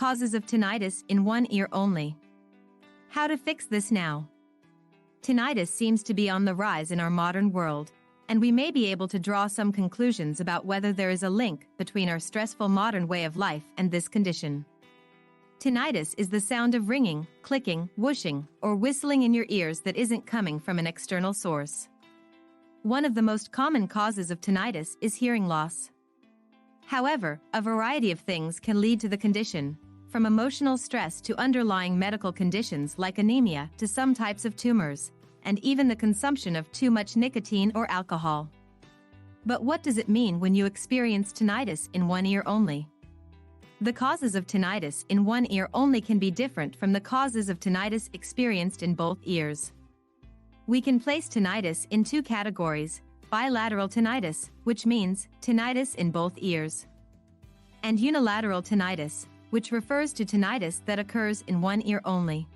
Causes of tinnitus in one ear only. How to fix this now? Tinnitus seems to be on the rise in our modern world, and we may be able to draw some conclusions about whether there is a link between our stressful modern way of life and this condition. Tinnitus is the sound of ringing, clicking, whooshing, or whistling in your ears that isn't coming from an external source. One of the most common causes of tinnitus is hearing loss. However, a variety of things can lead to the condition, from emotional stress to underlying medical conditions like anemia to some types of tumors, and even the consumption of too much nicotine or alcohol. But what does it mean when you experience tinnitus in one ear only? The causes of tinnitus in one ear only can be different from the causes of tinnitus experienced in both ears. We can place tinnitus in two categories: bilateral tinnitus, which means tinnitus in both ears, and unilateral tinnitus, which refers to tinnitus that occurs in one ear only.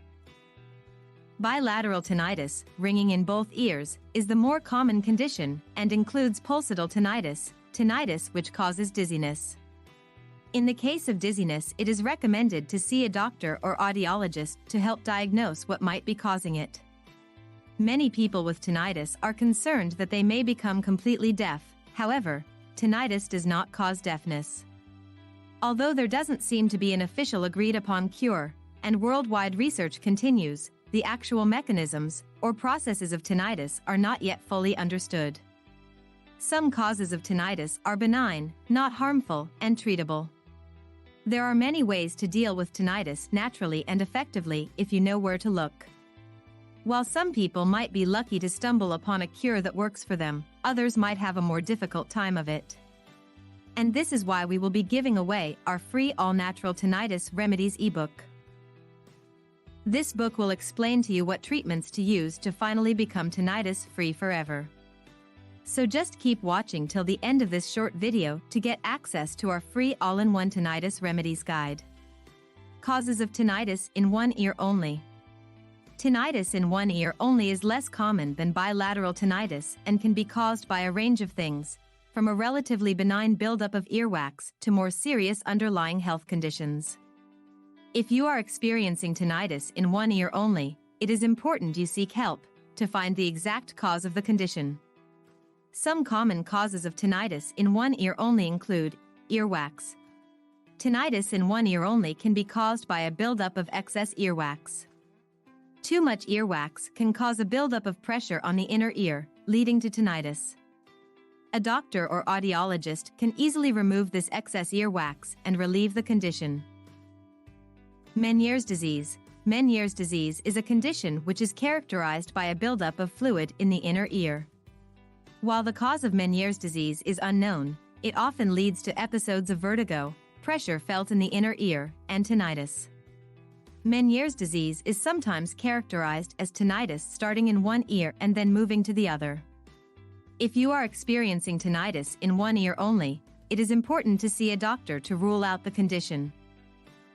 Bilateral tinnitus, ringing in both ears, is the more common condition and includes pulsatile tinnitus, tinnitus which causes dizziness. In the case of dizziness, it is recommended to see a doctor or audiologist to help diagnose what might be causing it. Many people with tinnitus are concerned that they may become completely deaf. However, tinnitus does not cause deafness. Although there doesn't seem to be an official agreed-upon cure, and worldwide research continues, the actual mechanisms or processes of tinnitus are not yet fully understood. Some causes of tinnitus are benign, not harmful, and treatable. There are many ways to deal with tinnitus naturally and effectively if you know where to look. While some people might be lucky to stumble upon a cure that works for them, others might have a more difficult time of it. And this is why we will be giving away our free all-natural tinnitus remedies ebook. This book will explain to you what treatments to use to finally become tinnitus-free forever. So just keep watching till the end of this short video to get access to our free all-in-one tinnitus remedies guide. Causes of tinnitus in one ear only. Tinnitus in one ear only is less common than bilateral tinnitus and can be caused by a range of things, from a relatively benign buildup of earwax to more serious underlying health conditions. If you are experiencing tinnitus in one ear only, it is important you seek help to find the exact cause of the condition. Some common causes of tinnitus in one ear only include earwax. Tinnitus in one ear only can be caused by a buildup of excess earwax. Too much earwax can cause a buildup of pressure on the inner ear, leading to tinnitus. A doctor or audiologist can easily remove this excess earwax and relieve the condition. Meniere's disease. Meniere's disease is a condition which is characterized by a buildup of fluid in the inner ear. While the cause of Meniere's disease is unknown, it often leads to episodes of vertigo, pressure felt in the inner ear, and tinnitus. Meniere's disease is sometimes characterized as tinnitus starting in one ear and then moving to the other. If you are experiencing tinnitus in one ear only, it is important to see a doctor to rule out the condition.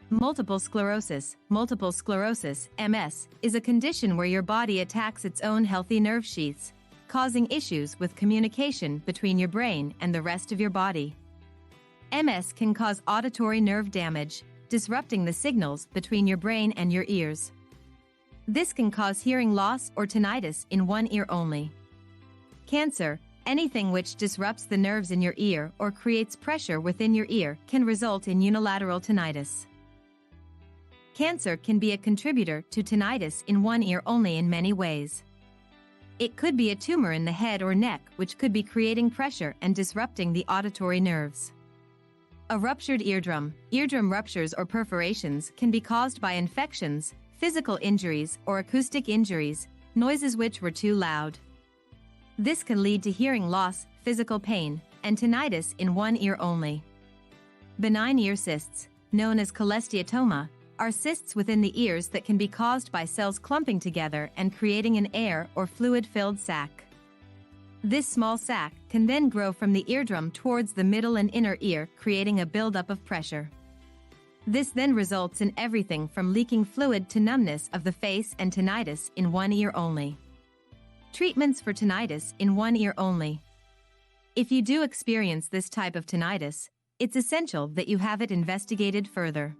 Multiple sclerosis. Multiple sclerosis, MS, is a condition where your body attacks its own healthy nerve sheaths, causing issues with communication between your brain and the rest of your body. MS can cause auditory nerve damage, disrupting the signals between your brain and your ears. This can cause hearing loss or tinnitus in one ear only. Cancer. Anything which disrupts the nerves in your ear or creates pressure within your ear can result in unilateral tinnitus. Cancer can be a contributor to tinnitus in one ear only in many ways. It could be a tumor in the head or neck which could be creating pressure and disrupting the auditory nerves. A ruptured eardrum. Eardrum ruptures or perforations can be caused by infections, physical injuries, or acoustic injuries, noises which were too loud. This can lead to hearing loss, physical pain, and tinnitus in one ear only. Benign ear cysts, known as cholesteatoma, are cysts within the ears that can be caused by cells clumping together and creating an air or fluid-filled sac. This small sac can then grow from the eardrum towards the middle and inner ear, creating a buildup of pressure. This then results in everything from leaking fluid to numbness of the face and tinnitus in one ear only. Treatments for tinnitus in one ear only. If you do experience this type of tinnitus, it's essential that you have it investigated further.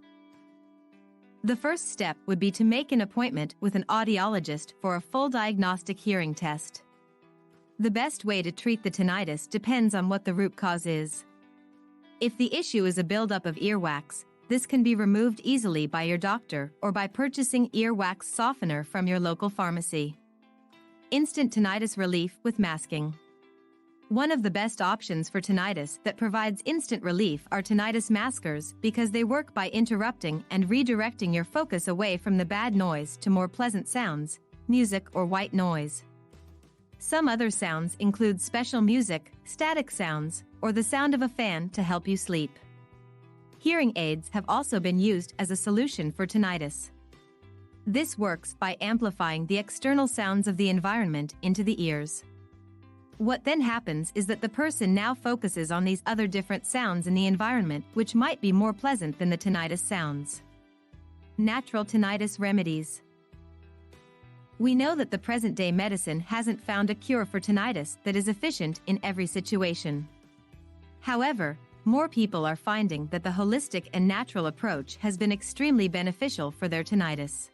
The first step would be to make an appointment with an audiologist for a full diagnostic hearing test. The best way to treat the tinnitus depends on what the root cause is. If the issue is a buildup of earwax, this can be removed easily by your doctor or by purchasing earwax softener from your local pharmacy. Instant tinnitus relief with masking. One of the best options for tinnitus that provides instant relief are tinnitus maskers because they work by interrupting and redirecting your focus away from the bad noise to more pleasant sounds, music or white noise. Some other sounds include special music, static sounds, or the sound of a fan to help you sleep. Hearing aids have also been used as a solution for tinnitus. This works by amplifying the external sounds of the environment into the ears. What then happens is that the person now focuses on these other different sounds in the environment which might be more pleasant than the tinnitus sounds. Natural tinnitus remedies. We know that the present-day medicine hasn't found a cure for tinnitus that is efficient in every situation. However, more people are finding that the holistic and natural approach has been extremely beneficial for their tinnitus.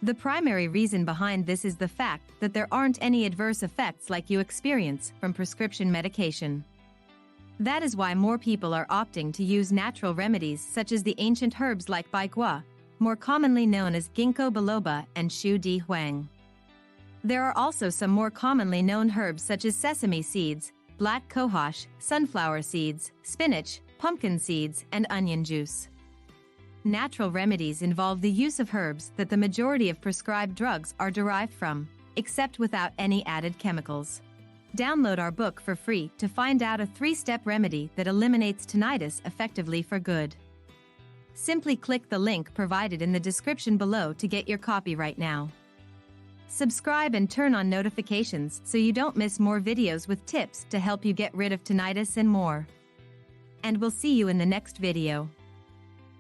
The primary reason behind this is the fact that there aren't any adverse effects like you experience from prescription medication. That is why more people are opting to use natural remedies such as the ancient herbs like baigua, more commonly known as ginkgo biloba and shu di huang. There are also some more commonly known herbs such as sesame seeds, black cohosh, sunflower seeds, spinach, pumpkin seeds, and onion juice. Natural remedies involve the use of herbs that the majority of prescribed drugs are derived from, except without any added chemicals. Download our book for free to find out a 3-step remedy that eliminates tinnitus effectively for good. Simply click the link provided in the description below to get your copy right now. Subscribe and turn on notifications so you don't miss more videos with tips to help you get rid of tinnitus and more. And we'll see you in the next video.